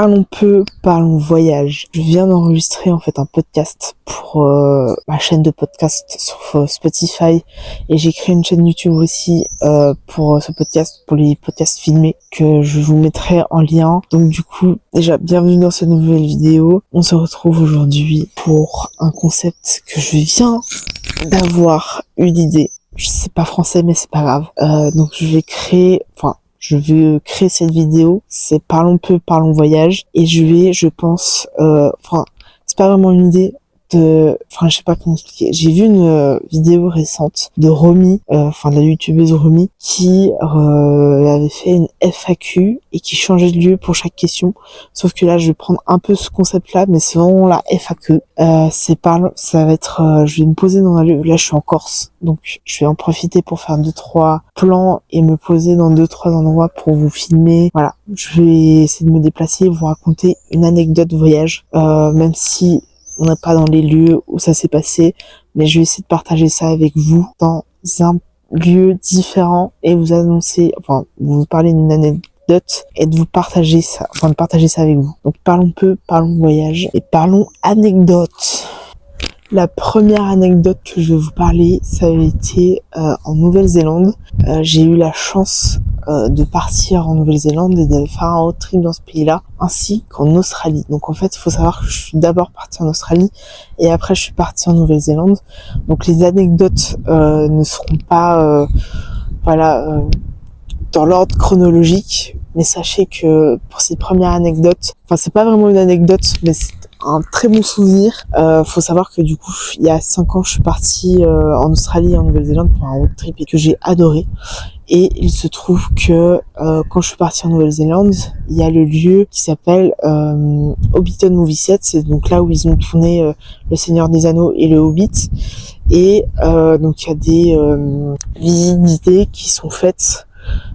Parlons peu, parlons voyage. Je viens d'enregistrer en fait un podcast pour ma chaîne de podcast sur Spotify et j'ai créé une chaîne YouTube aussi pour ce podcast, pour les podcasts filmés que je vous mettrai en lien. Donc du coup, déjà bienvenue dans cette nouvelle vidéo. On se retrouve aujourd'hui pour un concept que je viens d'avoir une idée. Je sais pas français mais c'est pas grave. Donc je vais créer cette vidéo, c'est parlons peu, parlons voyage, et je pense, c'est pas vraiment une idée je sais pas comment expliquer. J'ai vu une vidéo récente de Romy, de la youtubeuse Romy, qui avait fait une FAQ et qui changeait de lieu pour chaque question. Sauf que là, je vais prendre un peu ce concept-là, mais c'est vraiment la FAQ. Ça va être, je vais me poser dans un lieu. Là, je suis en Corse, donc je vais en profiter pour faire 2-3 plans et me poser dans 2-3 endroits pour vous filmer. Voilà, je vais essayer de me déplacer et vous raconter une anecdote voyage, même si on n'est pas dans les lieux où ça s'est passé, mais je vais essayer de partager ça avec vous dans un lieu différent et vous parler d'une anecdote et de partager ça avec vous. Donc parlons peu, parlons voyage et parlons anecdote. La première anecdote que je vais vous parler, ça a été en Nouvelle-Zélande. J'ai eu la chance de partir en Nouvelle-Zélande et de faire un road trip dans ce pays-là, ainsi qu'en Australie. Donc en fait, il faut savoir que je suis d'abord partie en Australie et après je suis partie en Nouvelle-Zélande. Donc les anecdotes ne seront pas dans l'ordre chronologique, mais sachez que pour cette première anecdote, c'est pas vraiment une anecdote, mais c'est un très bon souvenir. Faut savoir que du coup, il y a 5 ans, je suis partie en Australie et en Nouvelle-Zélande pour un road trip et que j'ai adoré. Et il se trouve que quand je suis partie en Nouvelle-Zélande, il y a le lieu qui s'appelle Hobbiton Movie Set. C'est donc là où ils ont tourné Le Seigneur des Anneaux et Le Hobbit. Et donc il y a des visites guidées qui sont faites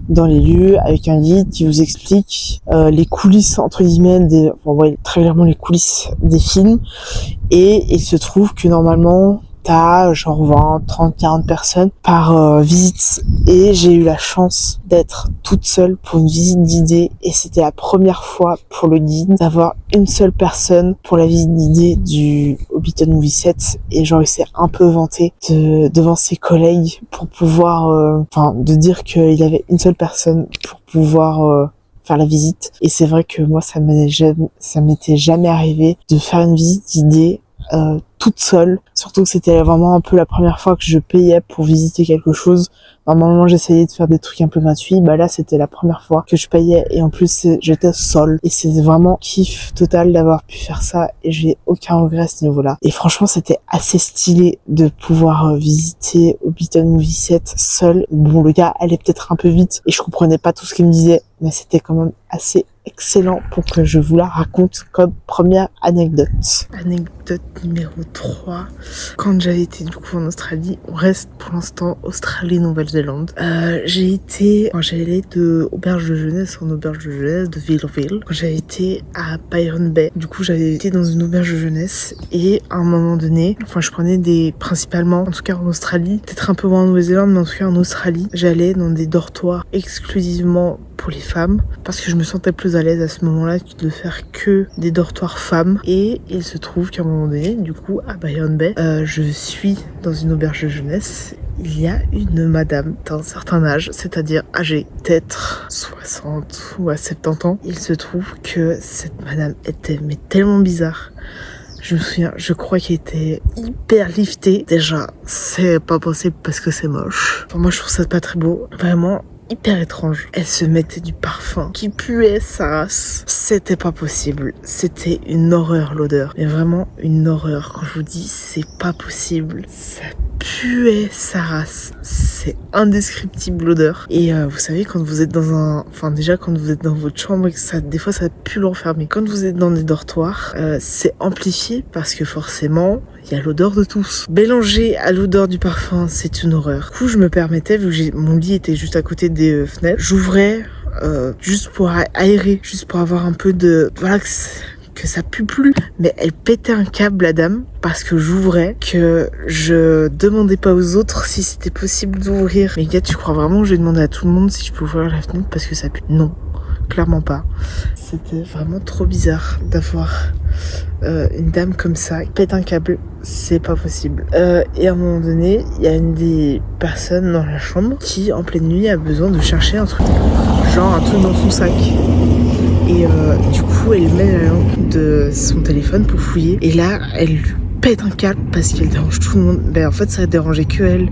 dans les lieux avec un guide qui vous explique les coulisses entre guillemets très clairement les coulisses des films. Et il se trouve que normalement t'as genre 20, 30, 40 personnes par visite, et j'ai eu la chance d'être toute seule pour une visite guidée, et c'était la première fois pour le guide d'avoir une seule personne pour la visite guidée du Hobbiton Movie Set, et genre il s'est un peu vanté devant ses collègues pour pouvoir de dire qu'il avait une seule personne pour pouvoir faire la visite. Et c'est vrai que moi ça m'était jamais arrivé de faire une visite guidée toute seule, surtout que c'était vraiment un peu la première fois que je payais pour visiter quelque chose. Normalement j'essayais de faire des trucs un peu gratuits, là c'était la première fois que je payais, et en plus j'étais seule, et c'est vraiment kiff total d'avoir pu faire ça, et j'ai aucun regret à ce niveau-là. Et franchement c'était assez stylé de pouvoir visiter Hobbiton Movie Set seule. Bon, le gars allait peut-être un peu vite et je comprenais pas tout ce qu'il me disait, mais c'était quand même assez excellent pour que je vous la raconte comme première anecdote. Anecdote numéro 3. Quand j'avais été du coup en Australie, on reste pour l'instant Australie-Nouvelle-Zélande. J'allais de auberge de jeunesse en auberge de jeunesse, de ville en ville. Quand j'avais été à Byron Bay, du coup j'avais été dans une auberge de jeunesse, et à un moment donné, je prenais principalement, en tout cas en Australie, peut-être un peu moins en Nouvelle-Zélande, mais en tout cas en Australie, j'allais dans des dortoirs exclusivement pour les femmes, parce que je me sentais plus à l'aise à ce moment-là de faire que des dortoirs femmes. Et il se trouve qu'à un moment donné, du coup à Byron Bay, je suis dans une auberge de jeunesse. Il y a une madame d'un certain âge, c'est-à-dire âgée peut-être 60 ou à 70 ans. Il se trouve que cette madame était tellement bizarre. Je me souviens, je crois qu'elle était hyper liftée. Déjà, c'est pas possible parce que c'est moche. Moi je trouve ça pas très beau. Vraiment hyper étrange. Elle se mettait du parfum qui puait sa race. C'était pas possible. C'était une horreur, l'odeur. Mais vraiment une horreur. Quand je vous dis, c'est pas possible. Ça puait sa race. C'est indescriptible l'odeur. Et vous savez, quand vous êtes quand vous êtes dans votre chambre et que des fois ça pue l'enfermer. Quand vous êtes dans des dortoirs, c'est amplifié parce que forcément, il y a l'odeur de tous. Mélangé à l'odeur du parfum, c'est une horreur. Du coup, je me permettais, vu que mon lit était juste à côté des fenêtres, j'ouvrais juste pour aérer, juste pour avoir un peu de... Voilà, que ça pue plus. Mais elle pétait un câble, la dame, parce que j'ouvrais, que je demandais pas aux autres si c'était possible d'ouvrir. Mais gars, tu crois vraiment que j'ai demandé à tout le monde si je peux ouvrir la fenêtre parce que ça pue? Non. clairement pas. C'était vraiment trop bizarre d'avoir une dame comme ça qui pète un câble, c'est pas possible. Et à un moment donné, il y a une des personnes dans la chambre qui, en pleine nuit, a besoin de chercher un truc, genre un truc dans son sac. Et du coup, elle met la lampe de son téléphone pour fouiller. Et là, elle lui pète un câble parce qu'elle dérange tout le monde. Ben en fait, ça dérangeait que elle.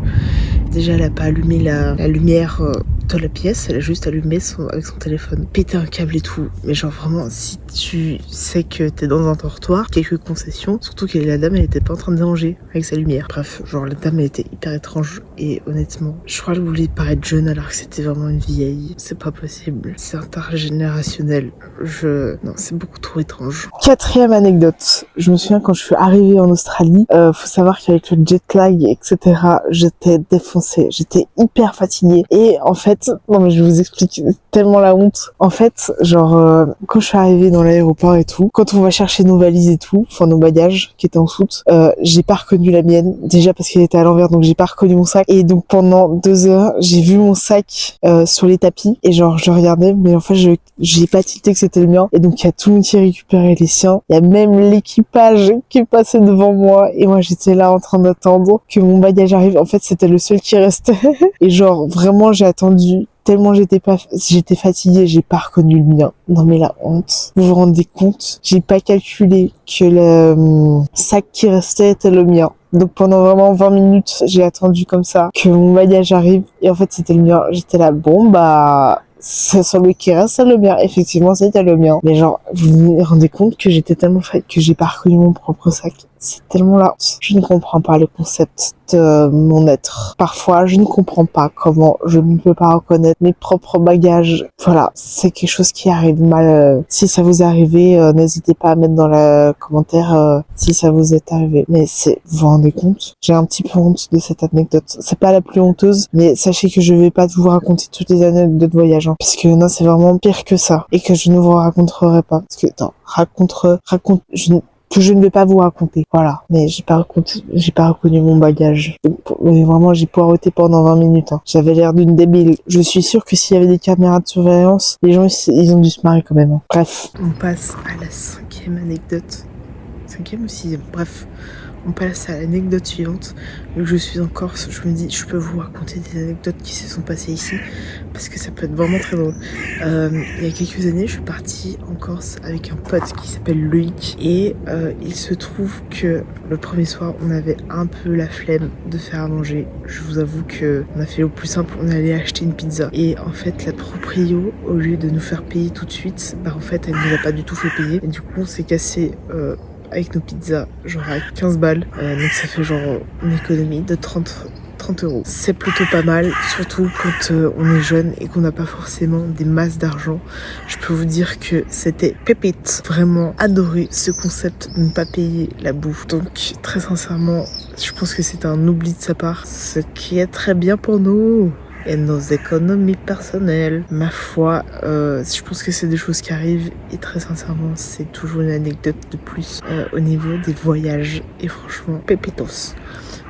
Déjà, elle a pas allumé la lumière de la pièce, elle a juste allumé avec son téléphone. Péter un câble et tout. Mais genre vraiment, si tu sais que t'es dans un dortoir, quelques concessions, surtout que la dame, elle était pas en train de déranger avec sa lumière. Bref, genre la dame, elle était hyper étrange et honnêtement, je crois qu'elle voulait paraître jeune alors que c'était vraiment une vieille. C'est pas possible. C'est intergénérationnel. Non, c'est beaucoup trop étrange. 4e anecdote. Je me souviens quand je suis arrivée en Australie, faut savoir qu'avec le jet lag, etc., j'étais défoncée. J'étais hyper fatiguée. Et en fait, non mais je vous explique tellement la honte. En fait, genre, quand je suis arrivée dans l'aéroport et tout, quand on va chercher nos valises et tout, enfin nos bagages qui étaient en soute, j'ai pas reconnu la mienne. Déjà parce qu'elle était à l'envers, donc j'ai pas reconnu mon sac. Et donc pendant 2 heures, j'ai vu mon sac sur les tapis. Et genre, je regardais, mais en fait, j'ai pas tilté que c'était le mien. Et donc, il y a tout le monde qui récupérait les siens. Il y a même l'équipage qui est passé devant moi. Et moi, j'étais là en train d'attendre que mon bagage arrive. En fait, c'était le seul qui restait. Et genre, vraiment, j'ai attendu tellement j'étais fatiguée, j'ai pas reconnu le mien. Non mais la honte. Vous vous rendez compte? J'ai pas calculé que le sac qui restait était le mien. Donc pendant vraiment 20 minutes, j'ai attendu comme ça que mon bagage arrive. Et en fait, c'était le mien. J'étais là, bon bah... c'est celui qui reste, c'est le mien. Effectivement, c'était le mien. Mais genre, vous vous rendez compte que j'étais tellement faite que j'ai pas reconnu mon propre sac. C'est tellement là. Je ne comprends pas le concept de mon être. Parfois, je ne comprends pas comment je ne peux pas reconnaître mes propres bagages. Voilà, c'est quelque chose qui arrive mal. Si ça vous est arrivé, n'hésitez pas à mettre dans le commentaire si ça vous est arrivé. Mais vous vous rendez compte? J'ai un petit peu honte de cette anecdote. C'est pas la plus honteuse, mais sachez que je vais pas vous raconter toutes les anecdotes de voyage, hein, parce que non, c'est vraiment pire que ça, et que je ne vous raconterai pas. Parce que que je ne vais pas vous raconter. Voilà. Mais j'ai pas reconnu mon bagage. Mais vraiment, j'ai poireauté pendant 20 minutes, hein. J'avais l'air d'une débile. Je suis sûre que s'il y avait des caméras de surveillance, les gens, ils ont dû se marrer quand même, hein. Bref. On passe à la 5e anecdote. 5e ou 6e. Bref. On passe à l'anecdote suivante. Vu que je suis en Corse, je me dis, je peux vous raconter des anecdotes qui se sont passées ici, parce que ça peut être vraiment très drôle. Il y a quelques années, je suis partie en Corse avec un pote qui s'appelle Loïc, et il se trouve que le premier soir, on avait un peu la flemme de faire à manger. Je vous avoue que on a fait au plus simple, on allait acheter une pizza. Et en fait, la proprio, au lieu de nous faire payer tout de suite, bah en fait, elle nous a pas du tout fait payer. Et du coup, on s'est cassé... avec nos pizzas, genre à 15 balles. Donc ça fait genre une économie de 30 euros. C'est plutôt pas mal, surtout quand on est jeune et qu'on n'a pas forcément des masses d'argent. Je peux vous dire que c'était pépite. Vraiment adoré ce concept de ne pas payer la bouffe. Donc très sincèrement, je pense que c'est un oubli de sa part, ce qui est très bien pour nous et nos économies personnelles. Ma foi, je pense que c'est des choses qui arrivent, et très sincèrement, c'est toujours une anecdote de plus au niveau des voyages. Et franchement, pépitos,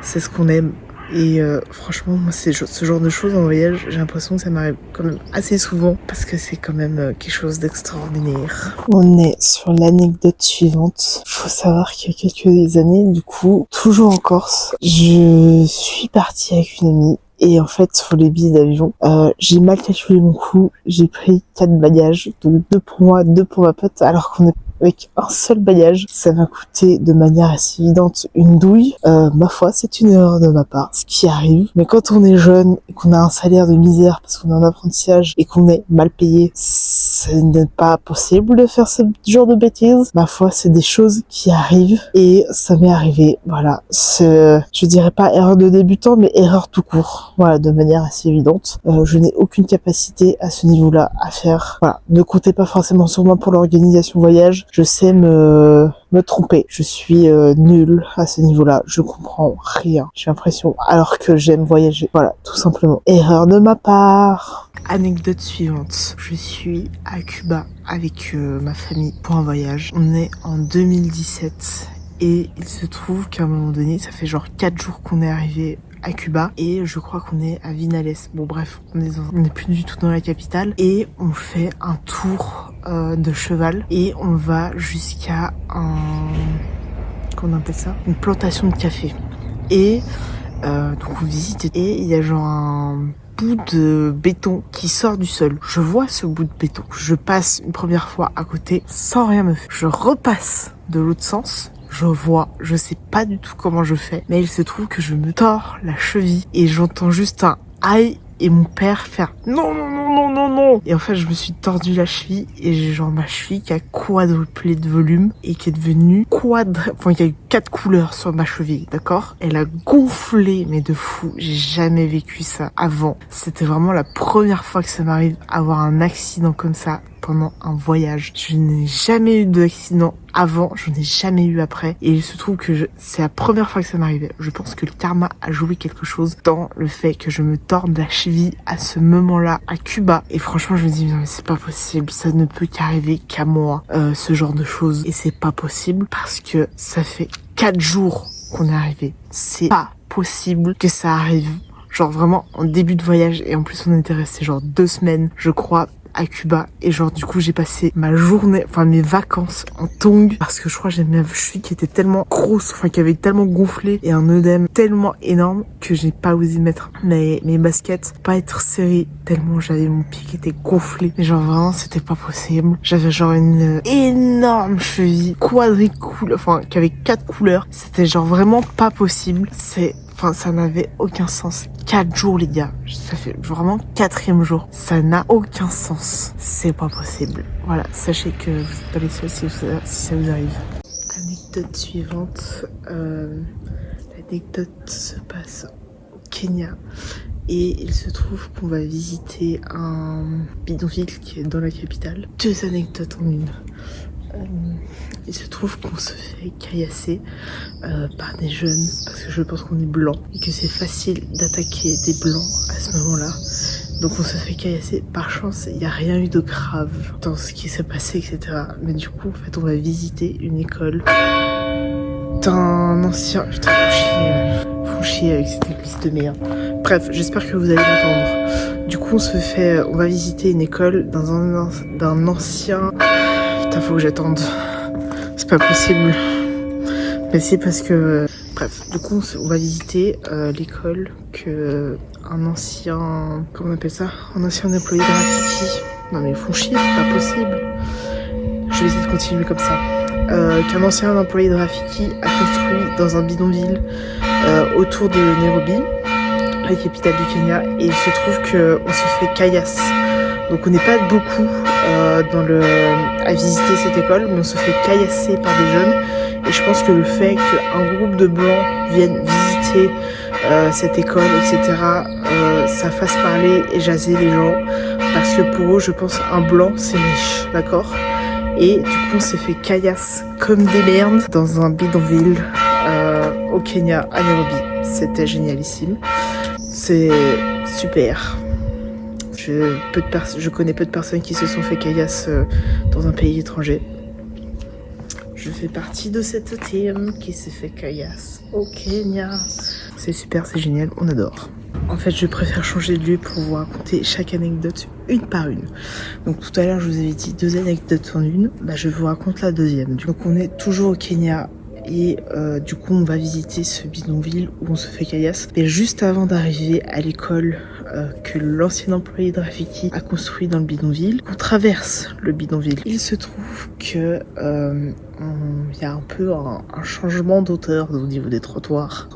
c'est ce qu'on aime. Et franchement, moi, c'est ce genre de choses en voyage, j'ai l'impression que ça m'arrive quand même assez souvent, parce que c'est quand même quelque chose d'extraordinaire. On est sur l'anecdote suivante. Faut savoir qu'il y a quelques années, du coup, toujours en Corse, je suis partie avec une amie. Et en fait, sur les billets d'avion, j'ai mal calculé mon coût. J'ai pris 4 bagages, donc 2 pour moi, 2 pour ma pote, alors qu'on est avec un seul bagage. Ça m'a coûté de manière assez évidente une douille. Ma foi, c'est une erreur de ma part, ce qui arrive. Mais quand on est jeune et qu'on a un salaire de misère parce qu'on est en apprentissage et qu'on est mal payé, ce n'est pas possible de faire ce genre de bêtises. Ma foi, c'est des choses qui arrivent, et ça m'est arrivé. Voilà, je dirais pas erreur de débutant, mais erreur tout court. Voilà, de manière assez évidente. Je n'ai aucune capacité à ce niveau-là à faire. Voilà, ne comptez pas forcément sur moi pour l'organisation voyage. Je sais me tromper. Je suis nulle à ce niveau-là. Je comprends rien. J'ai l'impression, alors que j'aime voyager. Voilà, tout simplement. Erreur de ma part. Anecdote suivante. Je suis à Cuba avec ma famille pour un voyage. On est en 2017. Et il se trouve qu'à un moment donné, ça fait genre 4 jours qu'on est arrivé à Cuba et je crois qu'on est à Vinales. Bon bref, on est plus du tout dans la capitale et on fait un tour de cheval et on va jusqu'à comment on appelle ça, une plantation de café. Et donc on visite et il y a genre un bout de béton qui sort du sol. Je vois ce bout de béton. Je passe une première fois à côté sans rien me faire. Je repasse de l'autre sens. Je vois, je sais pas du tout comment je fais, mais il se trouve que je me tords la cheville et j'entends juste un aïe et mon père faire non non non non non non. Et en fait je me suis tordu la cheville et j'ai genre ma cheville qui a quadruplé de volume et qui est devenue enfin il y a eu 4 couleurs sur ma cheville, d'accord? Elle a gonflé mais de fou, j'ai jamais vécu ça avant. C'était vraiment la première fois que ça m'arrive avoir un accident comme ça pendant un voyage. Je n'ai jamais eu d'accident avant, j'en ai jamais eu après. Et il se trouve que c'est la première fois que ça m'arrivait. Je pense que le karma a joué quelque chose dans le fait que je me torde la cheville à ce moment-là à Cuba. Et franchement, je me dis, non mais c'est pas possible, ça ne peut qu'arriver qu'à moi, ce genre de choses. Et c'est pas possible parce que ça fait 4 jours qu'on est arrivé. C'est pas possible que ça arrive. Genre vraiment en début de voyage. Et en plus, on était resté genre 2 semaines, je crois, à Cuba et genre du coup j'ai passé ma journée, enfin mes vacances en tongs parce que je crois que j'avais ma cheville qui était tellement grosse, enfin qui avait tellement gonflé et un œdème tellement énorme que j'ai pas osé mettre mes baskets, pas être serrée tellement j'avais mon pied qui était gonflé. Mais genre vraiment c'était pas possible. J'avais genre une énorme cheville quadricoule, enfin qui avait 4 couleurs. C'était genre vraiment pas possible. Enfin, ça n'avait aucun sens. 4 jours, les gars. Ça fait vraiment 4e jour. Ça n'a aucun sens. C'est pas possible. Voilà, sachez que vous n'êtes pas les seuls si ça vous arrive. Anecdote suivante. L'anecdote se passe au Kenya. Et il se trouve qu'on va visiter un bidonville qui est dans la capitale. 2 anecdotes en une. Il se trouve qu'on se fait caillasser par des jeunes parce que je pense qu'on est blanc et que c'est facile d'attaquer des blancs à ce moment-là. Donc on se fait caillasser. Par chance, il n'y a rien eu de grave dans ce qui s'est passé, etc. Mais du coup, en fait, on va visiter une école d'un ancien... Putain, faut chier avec cette église de merde. Bref, j'espère que vous allez m'entendre. Du coup, on va visiter une école d'un ancien... Putain, faut que j'attende. C'est pas possible. Mais c'est parce que... Bref, du coup, on va visiter l'école que un ancien... Comment on appelle ça? Un ancien employé de Rafiki. Non mais ils font chier, c'est pas possible. Je vais essayer de continuer comme ça. Qu'un ancien employé de Rafiki a construit dans un bidonville autour de Nairobi, la capitale du Kenya. Et il se trouve qu'on se fait caillasse. Donc on n'est pas beaucoup à visiter cette école, mais on se fait caillasser par des jeunes. Et je pense que le fait qu'un groupe de blancs vienne visiter cette école, etc., ça fasse parler et jaser les gens. Parce que pour eux, je pense un blanc, c'est riche, d'accord? Et du coup, on s'est fait caillasse comme des merdes dans un bidonville au Kenya, à Nairobi. C'était génialissime. C'est super. Je connais peu de personnes qui se sont fait caillasse dans un pays étranger. Je fais partie de cette team qui s'est fait caillasse au Kenya. C'est super, c'est génial, on adore. En fait, je préfère changer de lieu pour vous raconter chaque anecdote une par une. Donc tout à l'heure, je vous avais dit 2 anecdotes en une. Bah, je vous raconte la deuxième. Donc on est toujours au Kenya. Et du coup on va visiter ce bidonville où on se fait caillasse. Et juste avant d'arriver à l'école que l'ancien employé de Rafiki a construit dans le bidonville, on traverse le bidonville. Il se trouve que il y a un peu un changement d'auteur au niveau des trottoirs.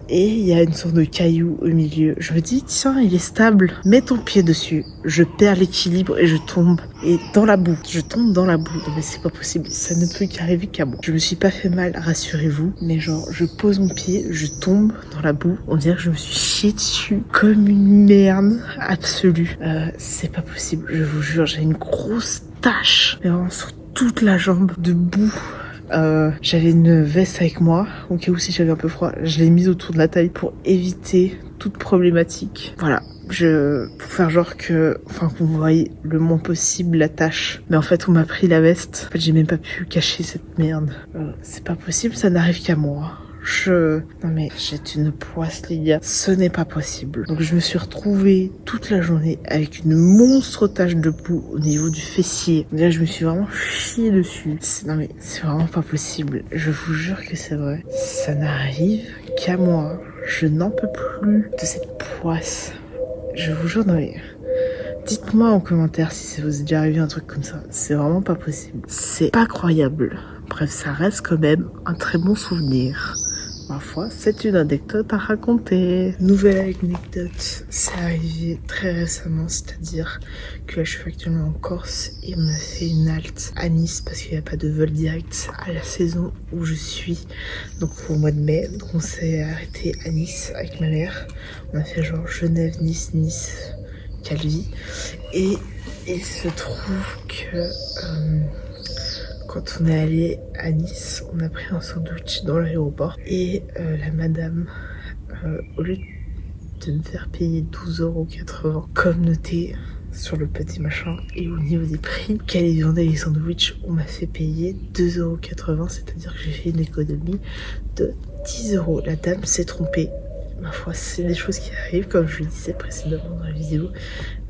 Et il y a une sorte de caillou au milieu. Je me dis tiens, il est stable, mets ton pied dessus. Je perds l'équilibre et je tombe. Et dans la boue, je tombe dans la boue. Non mais c'est pas possible, ça ne peut qu'arriver qu'à moi. Je me suis pas fait mal, rassurez-vous. Mais genre, je pose mon pied, je tombe dans la boue. On dirait que je me suis chié dessus comme une merde absolue. C'est pas possible, je vous jure, j'ai une grosse tache. Mais vraiment sur toute la jambe de boue. J'avais une veste avec moi, au cas où si j'avais un peu froid. Je l'ai mise autour de la taille pour éviter toute problématique. Voilà. Pour faire genre qu'on voyait le moins possible la tâche. Mais en fait, on m'a pris la veste. En fait, j'ai même pas pu cacher cette merde. C'est pas possible, ça n'arrive qu'à moi. Non mais j'ai une poisse les gars, ce n'est pas possible. Donc je me suis retrouvée toute la journée avec une monstre tache de boue au niveau du fessier. Là je me suis vraiment chiée dessus. Non mais c'est vraiment pas possible. Je vous jure que c'est vrai. Ça n'arrive qu'à moi. Je n'en peux plus de cette poisse. Je vous jure, non mais... Dites-moi en commentaire si ça vous est déjà arrivé un truc comme ça. C'est vraiment pas possible. C'est pas croyable. Bref, ça reste quand même un très bon souvenir. Ma foi, c'est une anecdote à raconter. Nouvelle anecdote, c'est arrivé très récemment, c'est-à-dire que là je suis actuellement en Corse et on a fait une halte à Nice parce qu'il n'y a pas de vol direct à la saison où je suis, donc au mois de mai. Donc on s'est arrêté à Nice avec ma mère. On a fait genre Genève, Nice, Nice, Calvi. Et il se trouve que... quand on est allé à Nice, on a pris un sandwich dans l'aéroport et la madame, au lieu de me faire payer 12,80 € comme noté sur le petit machin et au niveau des prix qu'elle vendait les sandwichs, on m'a fait payer 2,80 €, c'est-à-dire que j'ai fait une économie de 10 €. La dame s'est trompée. Ma foi, c'est des choses qui arrivent, comme je le disais précédemment dans la vidéo,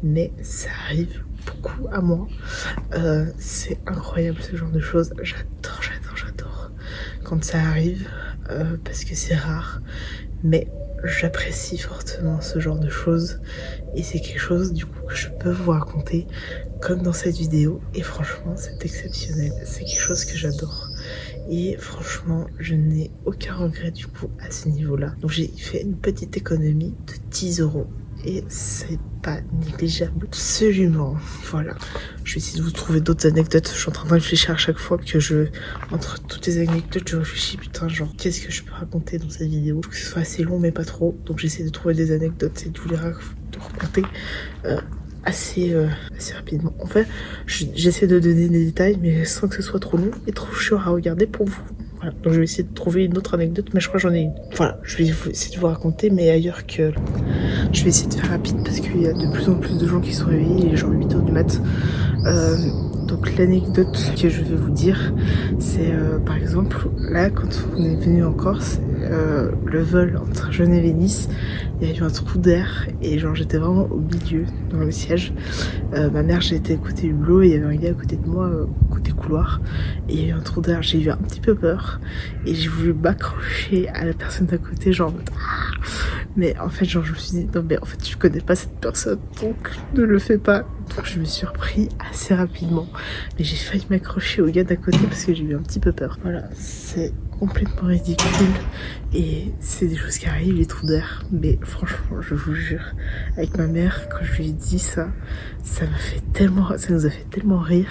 mais ça arrive beaucoup à moi. C'est incroyable ce genre de choses. J'adore quand ça arrive parce que c'est rare, mais j'apprécie fortement ce genre de choses et c'est quelque chose du coup que je peux vous raconter comme dans cette vidéo et franchement c'est exceptionnel. C'est quelque chose que j'adore. Et franchement, je n'ai aucun regret du coup à ce niveau-là. Donc j'ai fait une petite économie de 10 € et c'est pas négligeable, absolument. Voilà. Je vais essayer de vous trouver d'autres anecdotes. Je suis en train de réfléchir à chaque fois que entre toutes les anecdotes, je réfléchis, putain, genre, qu'est-ce que je peux raconter dans cette vidéo? Faut que ce soit assez long, mais pas trop. Donc j'essaie de trouver des anecdotes et de vous les raconter. Assez rapidement. En fait, j'essaie de donner des détails, mais sans que ce soit trop long et trop chiant à regarder pour vous. Voilà. Donc je vais essayer de trouver une autre anecdote, mais je crois que j'en ai une. Voilà, je vais essayer de vous raconter, mais ailleurs que... Je vais essayer de faire rapide parce qu'il y a de plus en plus de gens qui sont réveillés, il est genre 8 h du mat. Donc l'anecdote que je vais vous dire, c'est par exemple, là quand on est venu en Corse, le vol entre Genève et Nice, il y a eu un trou d'air et genre j'étais vraiment au milieu dans le siège. Ma mère, j'étais côté hublot et il y avait un gars à côté de moi, côté couloir, et il y a eu un trou d'air. J'ai eu un petit peu peur et j'ai voulu m'accrocher à la personne d'à côté, genre mais en fait genre je me suis dit non mais en fait je connais pas cette personne donc ne le fais pas. Donc je me suis repris assez rapidement, mais j'ai failli m'accrocher au gars d'à côté parce que j'ai eu un petit peu peur. Voilà, c'est complètement ridicule et c'est des choses qui arrivent, les trous d'air, mais franchement je vous jure, avec ma mère quand je lui ai dit ça nous a fait tellement rire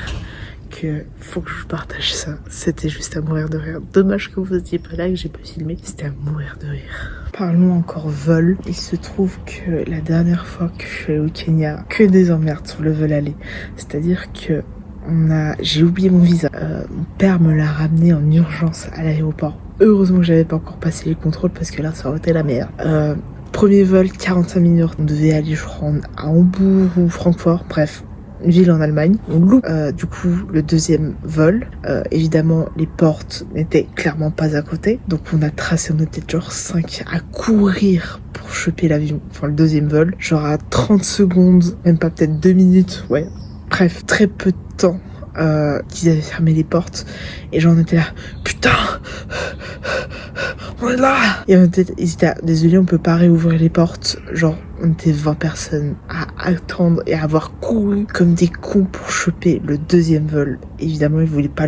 que faut que je vous partage ça. C'était juste à mourir de rire. Dommage que vous n'étiez pas là et que j'ai pas filmé, c'était à mourir de rire. Parlons encore vol. Il se trouve que la dernière fois que je suis allée au Kenya, que des emmerdes sur le vol aller. C'est-à-dire que j'ai oublié mon visa. Mon père me l'a ramené en urgence à l'aéroport. Heureusement que j'avais pas encore passé les contrôles parce que là ça aurait été la merde. Premier vol, 45 minutes. On devait aller, je crois, à Hambourg ou Francfort, bref. Une ville en Allemagne. On loupe du coup le deuxième vol. Évidemment, les portes n'étaient clairement pas à côté. Donc on a tracé, on était genre 5 à courir pour choper l'avion. Enfin le deuxième vol. Genre à 30 secondes, même pas peut-être 2 minutes. Ouais. Bref, très peu de temps qu'ils avaient fermé les portes. Et genre on était là, putain, on est là. Et ils étaient là, désolé, on peut pas réouvrir les portes. Genre on était 20 personnes à attendre et à avoir couru comme des cons pour choper le deuxième vol. Évidemment, ils voulaient pas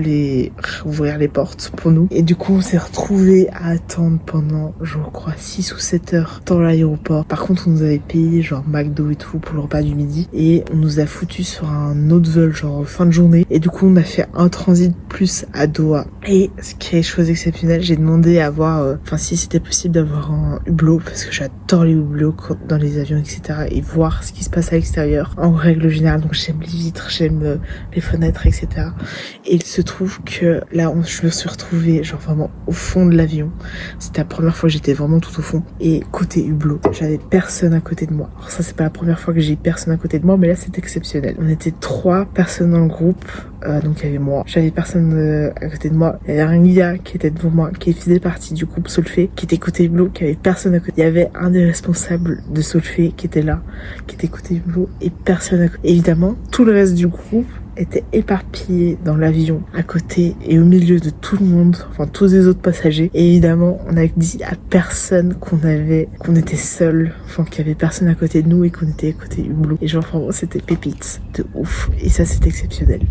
ouvrir les portes pour nous. Et du coup, on s'est retrouvés à attendre pendant, je crois, 6 ou 7 heures dans l'aéroport. Par contre, on nous avait payé genre McDo et tout pour le repas du midi. Et on nous a foutu sur un autre vol, genre fin de journée. Et du coup, on a fait un transit plus à Doha. Et ce qui est chose exceptionnelle, j'ai demandé à avoir, si c'était possible d'avoir un hublot, parce que j'adore les hublots dans les avions, etc. et voir ce qui se passe à l'extérieur en règle générale. Donc j'aime les vitres, j'aime les fenêtres, etc. Et il se trouve que là, je me suis retrouvée genre vraiment au fond de l'avion. C'était la première fois que j'étais vraiment tout au fond. Et côté hublot, j'avais personne à côté de moi. Alors ça, c'est pas la première fois que j'ai personne à côté de moi, mais là, c'est exceptionnel. On était 3 personnes dans le groupe. Donc il y avait moi, j'avais personne à côté de moi. Il y avait un gars qui était devant moi, qui faisait partie du groupe Solfé, qui était côté hublot, qui avait personne à côté. Il y avait un des responsables de Solfé qui était là, qui était côté hublot, et personne à côté. Évidemment, tout le reste du groupe était éparpillé dans l'avion à côté et au milieu de tout le monde, enfin tous les autres passagers. Et évidemment, on a dit à personne qu'on était seuls, enfin qu'il y avait personne à côté de nous et qu'on était à côté hublot. Et genre vraiment, c'était pépite de ouf. Et ça, c'est exceptionnel.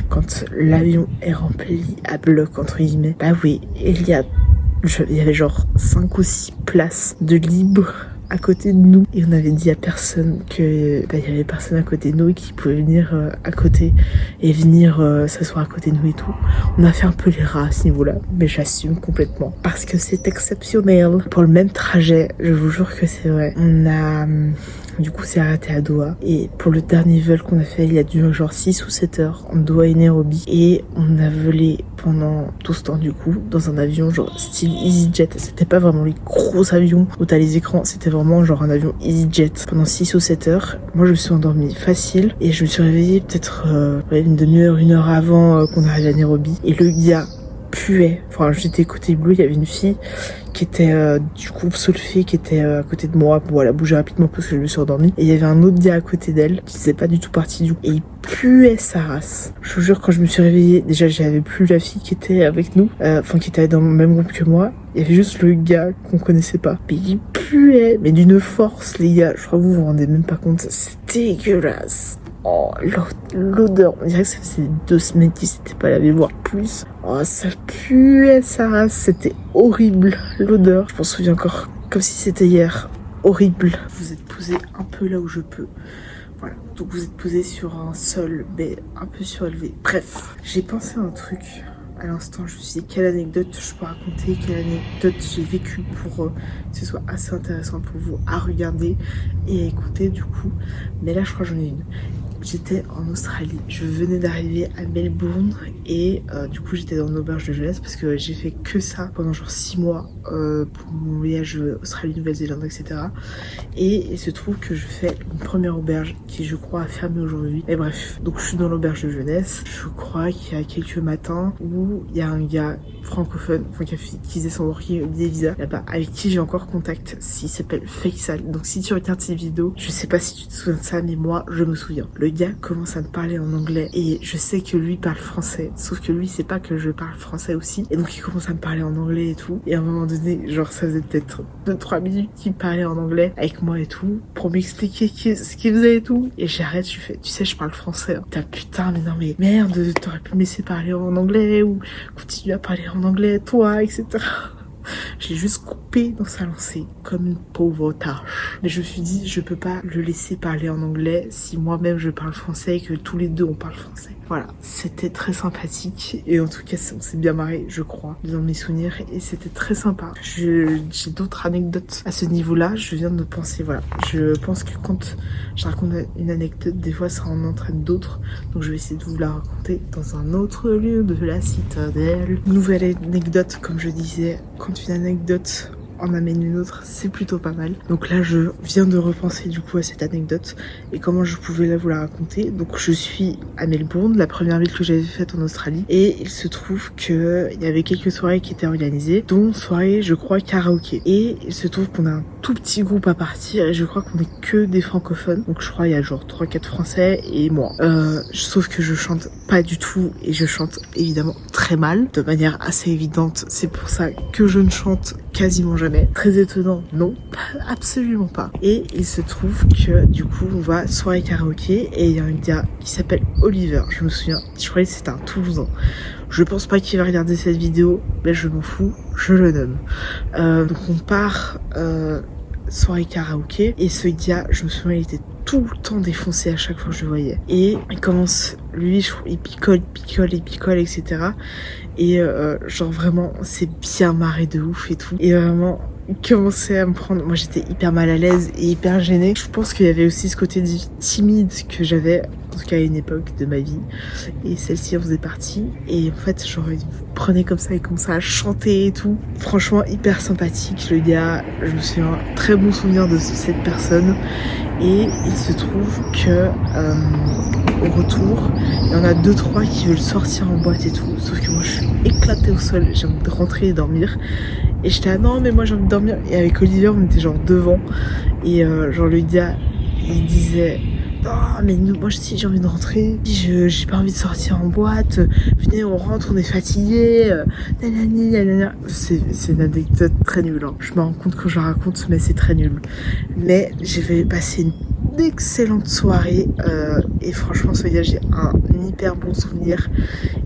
Quand l'avion est rempli à bloc, entre guillemets, bah oui, il y avait genre 5 ou 6 places de libre à côté de nous, et on avait dit à personne que il y avait personne à côté de nous et qui pouvait venir à côté et venir s'asseoir à côté de nous et tout. On a fait un peu les rats à ce niveau-là, mais j'assume complètement parce que c'est exceptionnel. Pour le même trajet, je vous jure que c'est vrai, on a du coup c'est arrêté à Doha, et pour le dernier vol qu'on a fait, il a duré genre 6 ou 7 heures en Doha et Nairobi, et on a volé pendant tout ce temps du coup dans un avion genre style EasyJet. C'était pas vraiment les gros avions où t'as les écrans, c'était vraiment genre un avion EasyJet pendant 6 ou 7 heures. Moi je me suis endormie facile et je me suis réveillée peut-être une demi-heure, 1 heure avant qu'on arrive à Nairobi, et le gars puait. Enfin, j'étais côté bleu, il y avait une fille qui était du groupe Solfé qui était à côté de moi. Bon, elle a bougé rapidement parce que je me suis endormie. Et il y avait un autre gars à côté d'elle qui faisait pas du tout partie du groupe. Et il puait sa race. Je vous jure, quand je me suis réveillée, déjà j'avais plus la fille qui était avec nous, enfin qui était dans le même groupe que moi. Il y avait juste le gars qu'on connaissait pas. Mais il puait, mais d'une force, les gars. Je crois que vous vous rendez même pas compte. C'est dégueulasse. Oh, l'odeur, on dirait que ça faisait 2 semaines qu'il s'était pas lavé, voire plus. Oh, ça puait sa race, c'était horrible, l'odeur. Je m'en souviens encore comme si c'était hier. Horrible. Vous êtes posé un peu là où je peux. Voilà, donc vous êtes posé sur un sol, mais un peu surélevé. Bref, j'ai pensé à un truc à l'instant. Je me suis dit, quelle anecdote je peux raconter, quelle anecdote j'ai vécu pour que ce soit assez intéressant pour vous à regarder et à écouter du coup. Mais là, je crois que j'en ai une. J'étais en Australie, je venais d'arriver à Melbourne et du coup j'étais dans une auberge de jeunesse parce que j'ai fait que ça pendant genre 6 mois pour mon voyage Australie, Nouvelle-Zélande, etc. Et il se trouve que je fais une première auberge qui je crois a fermé aujourd'hui. Et bref, donc je suis dans l'auberge de jeunesse. Je crois qu'il y a quelques matins où il y a un gars francophone, enfin qui faisait son working des visas là-bas, avec qui j'ai encore contact. Il s'appelle Faisal. Donc si tu regardes ces vidéos, je sais pas si tu te souviens de ça, mais moi je me souviens. Le gars commence à me parler en anglais et je sais que lui parle français, sauf que lui sait pas que je parle français aussi, et donc il commence à me parler en anglais et tout, et à un moment donné, genre ça faisait peut-être 2-3 minutes qu'il parlait en anglais avec moi et tout, pour m'expliquer ce qu'il faisait et tout, et j'arrête, je fais, tu sais, je parle français, hein. Putain, mais non mais merde, t'aurais pu me laisser parler en anglais ou continuer à parler en anglais, toi, etc. J'ai juste coupé dans sa lancée comme une pauvre tâche. Mais je me suis dit, je peux pas le laisser parler en anglais si moi-même je parle français et que tous les deux on parle français. Voilà, c'était très sympathique et en tout cas on s'est bien marré, je crois, dans mes souvenirs, et c'était très sympa. J'ai d'autres anecdotes à ce niveau-là, je viens de penser, voilà. Je pense que quand je raconte une anecdote, des fois ça en entraîne d'autres, donc je vais essayer de vous la raconter dans un autre lieu de la citadelle. Nouvelle anecdote, comme je disais, quand une anecdote en amène une autre, c'est plutôt pas mal. Donc là, je viens de repenser du coup à cette anecdote et comment je pouvais vous la raconter. Donc je suis à Melbourne, la première ville que j'avais faite en Australie, et il se trouve que il y avait quelques soirées qui étaient organisées, dont soirée, je crois, karaoké. Et il se trouve qu'on a un tout petit groupe à partir et je crois qu'on est que des francophones. Donc je crois il y a genre 3-4 français et moi. Sauf que je chante pas du tout et je chante évidemment très mal, de manière assez évidente. C'est pour ça que je ne chante quasiment jamais. Très étonnant, non, absolument pas. Et il se trouve que du coup on va soirée karaoké et il y a un gars qui s'appelle Oliver, je me souviens, je croyais que c'était un Toulousain. Je pense pas qu'il va regarder cette vidéo, mais je m'en fous, je le nomme. Donc on part soirée karaoké et ce gars, je me souviens, il était tout le temps défoncé à chaque fois que je le voyais. Et il commence, lui, il picole, etc. Et genre vraiment, on s'est bien marré de ouf et tout. Et vraiment, il commençait à me prendre... Moi, j'étais hyper mal à l'aise et hyper gênée. Je pense qu'il y avait aussi ce côté timide que j'avais en tout cas à une époque de ma vie, et celle-ci en faisait partie. Et en fait, genre, il prenait comme ça, il commençait à chanter et tout. Franchement, hyper sympathique le gars. Je me souviens, très bon souvenir de cette personne. Et il se trouve que au retour, il y en a 2-3 qui veulent sortir en boîte et tout. Sauf que moi, je suis éclatée au sol. J'ai envie de rentrer et dormir. Et j'étais ah non, mais moi j'ai envie de dormir. Et avec Olivier, on était genre devant. Et genre le gars, il disait non, mais nous, moi aussi j'ai envie de rentrer. J'ai pas envie de sortir en boîte. Venez, on rentre, on est fatigué. C'est une anecdote très nulle. Hein. Je me rends compte quand je la raconte, mais c'est très nul. Mais j'ai passé une excellente soirée. Et franchement, ce gars, j'ai un hyper bon souvenir.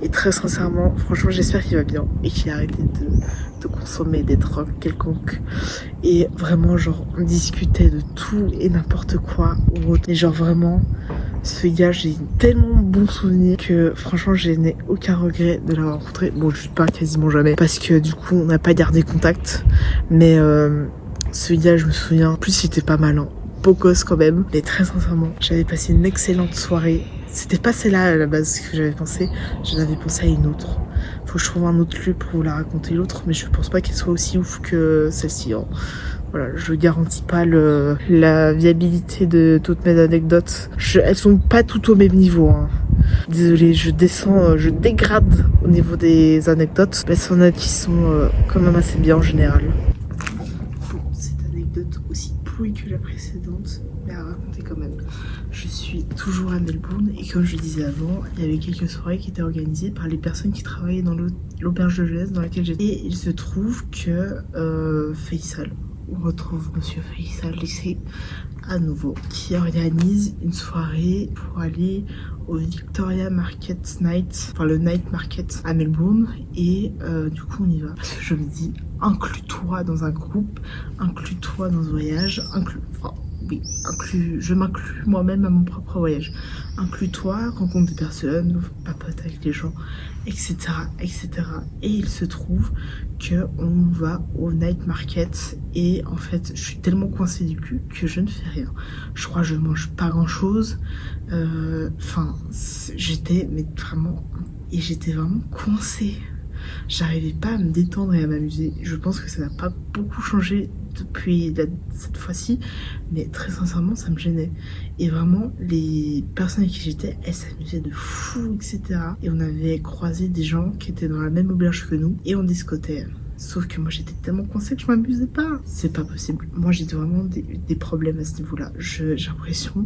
Et très sincèrement, franchement, j'espère qu'il va bien et qu'il a arrêté de consommer des drogues quelconques. Et vraiment, genre, on discutait de tout et n'importe quoi. Et genre, vraiment, ce gars, j'ai tellement bon souvenir que franchement, je n'ai aucun regret de l'avoir rencontré. Bon, je ne parle quasiment jamais parce que du coup, on n'a pas gardé contact. Mais ce gars, je me souviens, en plus, il était pas mal, hein. Beau gosse quand même. Mais très sincèrement, j'avais passé une excellente soirée. C'était pas celle-là à la base que j'avais pensé. J'en avais pensé à une autre. Faut que je trouve un autre lieu pour vous la raconter l'autre, mais je pense pas qu'elle soit aussi ouf que celle-ci. Hein. Voilà, je garantis pas la viabilité de toutes mes anecdotes. Elles sont pas toutes au même niveau. Hein. Désolée, je descends, je dégrade au niveau des anecdotes. Mais il y en a qui sont quand même assez bien en général. Bon, cette anecdote aussi pourrie que la précédente, mais à raconter quand même. Je suis toujours à Melbourne et comme je disais avant, il y avait quelques soirées qui étaient organisées par les personnes qui travaillaient dans l'auberge de jeunesse dans laquelle j'étais. Et il se trouve que Faisal, on retrouve Monsieur Faisal ici à nouveau, qui organise une soirée pour aller au Victoria Market Night, enfin le Night Market à Melbourne. Et du coup on y va. Parce que je me dis, inclus-toi dans un groupe, inclus-toi dans ce voyage, oui, je m'inclus moi-même à mon propre voyage. Inclus-toi, rencontre des personnes, papote avec les gens, etc., etc. Et il se trouve qu'on va au night market et en fait, je suis tellement coincée du cul que je ne fais rien. Je crois que je mange pas grand-chose. J'étais vraiment coincée. J'arrivais pas à me détendre et à m'amuser. Je pense que ça n'a pas beaucoup changé depuis cette fois-ci, mais très sincèrement ça me gênait. Et vraiment les personnes avec qui j'étais, elles s'amusaient de fou, etc. Et on avait croisé des gens qui étaient dans la même auberge que nous et on discutait. Sauf que moi j'étais tellement coincée que je m'amusais pas. C'est pas possible. Moi j'ai vraiment des problèmes à ce niveau-là. J'ai l'impression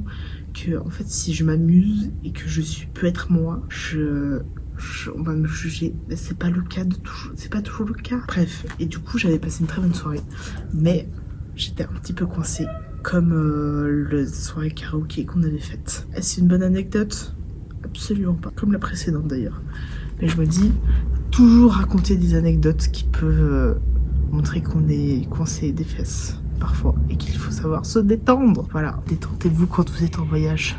que en fait si je m'amuse et que peux être moi, on va me juger, mais c'est pas le cas c'est pas toujours le cas. Bref, et du coup j'avais passé une très bonne soirée, mais j'étais un petit peu coincée, comme le soirée karaoké qu'on avait faite. Est-ce une bonne anecdote? Absolument pas, comme la précédente d'ailleurs. Mais je me dis, toujours raconter des anecdotes qui peuvent montrer qu'on est coincé des fesses parfois et qu'il faut savoir se détendre. Voilà, détendez-vous quand vous êtes en voyage.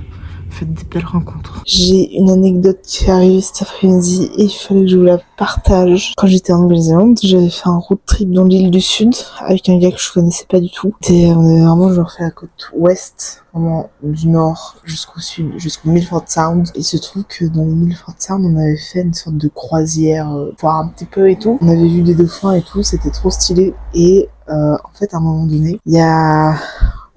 Faites des belles rencontres. J'ai une anecdote qui est arrivée cet après-midi et il fallait que je vous la partage. Quand j'étais en Nouvelle-Zélande, j'avais fait un road trip dans l'île du Sud avec un gars que je connaissais pas du tout. On avait vraiment fait la côte ouest, vraiment du nord jusqu'au sud, jusqu'au Milford Sound. Il se trouve que dans les Milford Sound, on avait fait une sorte de croisière, voir un petit peu et tout. On avait vu des dauphins et tout, c'était trop stylé. Et en fait, à un moment donné, il y a...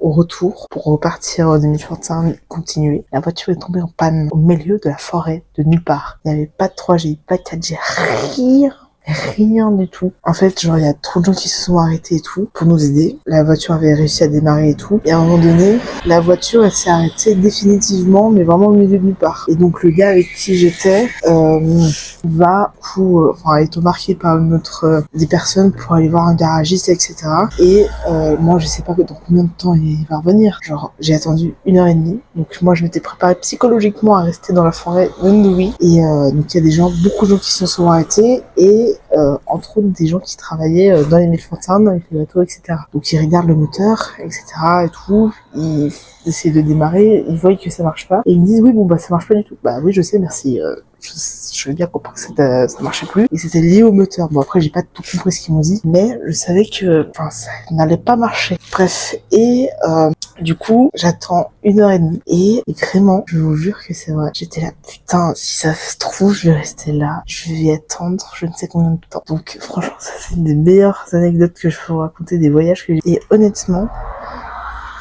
Au retour, pour repartir de Milford Sound, continuer, la voiture est tombée en panne au milieu de la forêt, de nulle part. Il n'y avait pas de 3G, pas de 4G, rien du tout. En fait, genre, il y a trop de gens qui se sont arrêtés et tout pour nous aider. La voiture avait réussi à démarrer et tout. Et à un moment donné, la voiture, elle s'est arrêtée définitivement, mais vraiment au milieu de nulle part. Et donc, le gars avec qui j'étais est embarqué par des personnes pour aller voir un garagiste, etc. Et moi, je sais pas dans combien de temps il va revenir. Genre, j'ai attendu 1h30. Donc, moi, je m'étais préparée psychologiquement à rester dans la forêt de nuit. Et donc, il y a beaucoup de gens qui se sont arrêtés et entre autres des gens qui travaillaient dans les Milford Sound avec les bateaux, etc. Donc ils regardent le moteur, etc. et tout, ils essaient de démarrer, ils voient que ça marche pas et ils me disent oui ça marche pas du tout. Bah oui je sais, merci. Je vais bien comprendre que ça marchait plus et c'était lié au moteur. Bon après j'ai pas tout compris ce qu'ils m'ont dit, mais je savais que ça n'allait pas marcher. Bref, et Du coup, j'attends 1h30 et vraiment, je vous jure que c'est vrai. J'étais là, putain, si ça se trouve, je vais rester là. Je vais attendre je ne sais combien de temps. Donc franchement, ça c'est une des meilleures anecdotes que je peux vous raconter des voyages que j'ai. Et honnêtement,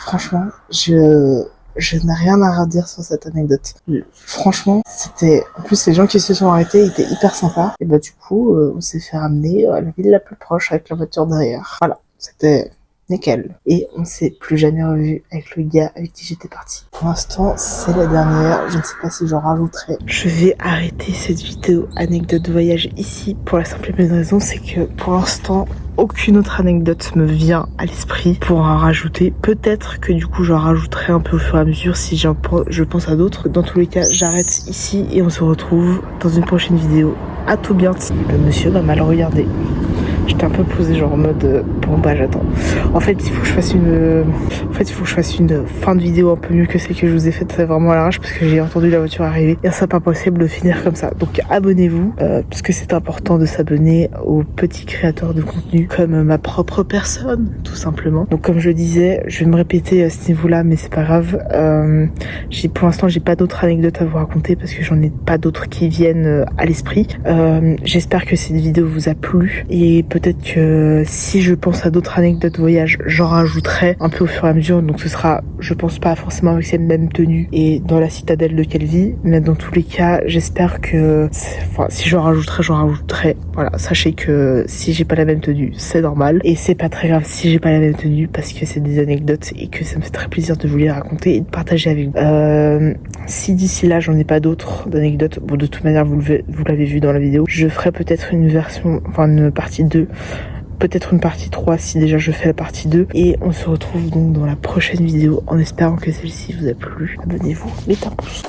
franchement, je n'ai rien à redire sur cette anecdote. Franchement, c'était... En plus, les gens qui se sont arrêtés étaient hyper sympas. Et bah du coup, on s'est fait ramener à la ville la plus proche avec la voiture derrière. Voilà, c'était... nickel. Et on s'est plus jamais revu avec le gars avec qui j'étais partie. Pour l'instant, c'est la dernière. Je ne sais pas si j'en rajouterai. Je vais arrêter cette vidéo anecdote de voyage ici pour la simple et bonne raison, c'est que pour l'instant, aucune autre anecdote me vient à l'esprit pour en rajouter. Peut-être que du coup, j'en rajouterai un peu au fur et à mesure si je pense à d'autres. Dans tous les cas, j'arrête ici et on se retrouve dans une prochaine vidéo. À tout bientôt. Le monsieur va mal regarder. J'étais un peu posée genre en mode bon bah j'attends. En fait il faut que je fasse une fin de vidéo un peu mieux que celle que je vous ai faite vraiment à l'arrache parce que j'ai entendu la voiture arriver et c'est pas possible de finir comme ça. Donc abonnez-vous parce que c'est important de s'abonner aux petits créateurs de contenu comme ma propre personne tout simplement. Donc comme je le disais, je vais me répéter à ce niveau-là mais c'est pas grave. Pour l'instant j'ai pas d'autres anecdotes à vous raconter parce que j'en ai pas d'autres qui viennent à l'esprit. J'espère que cette vidéo vous a plu et peut-être que si je pense à d'autres anecdotes de voyage, j'en rajouterai un peu au fur et à mesure. Donc ce sera, je pense pas forcément avec cette même tenue et dans la citadelle de Calvi. Mais dans tous les cas, j'espère que... Enfin, si j'en rajouterai, j'en rajouterai. Voilà, sachez que si j'ai pas la même tenue, c'est normal. Et c'est pas très grave si j'ai pas la même tenue parce que c'est des anecdotes et que ça me fait très plaisir de vous les raconter et de partager avec vous. Si d'ici là, j'en ai pas d'autres d'anecdotes, bon de toute manière, vous l'avez vu dans la vidéo, je ferai peut-être une version, enfin une partie 2, peut-être une partie 3 si déjà je fais la partie 2. Et on se retrouve donc dans la prochaine vidéo en espérant que celle-ci vous a plu. Abonnez-vous, mettez un pouce.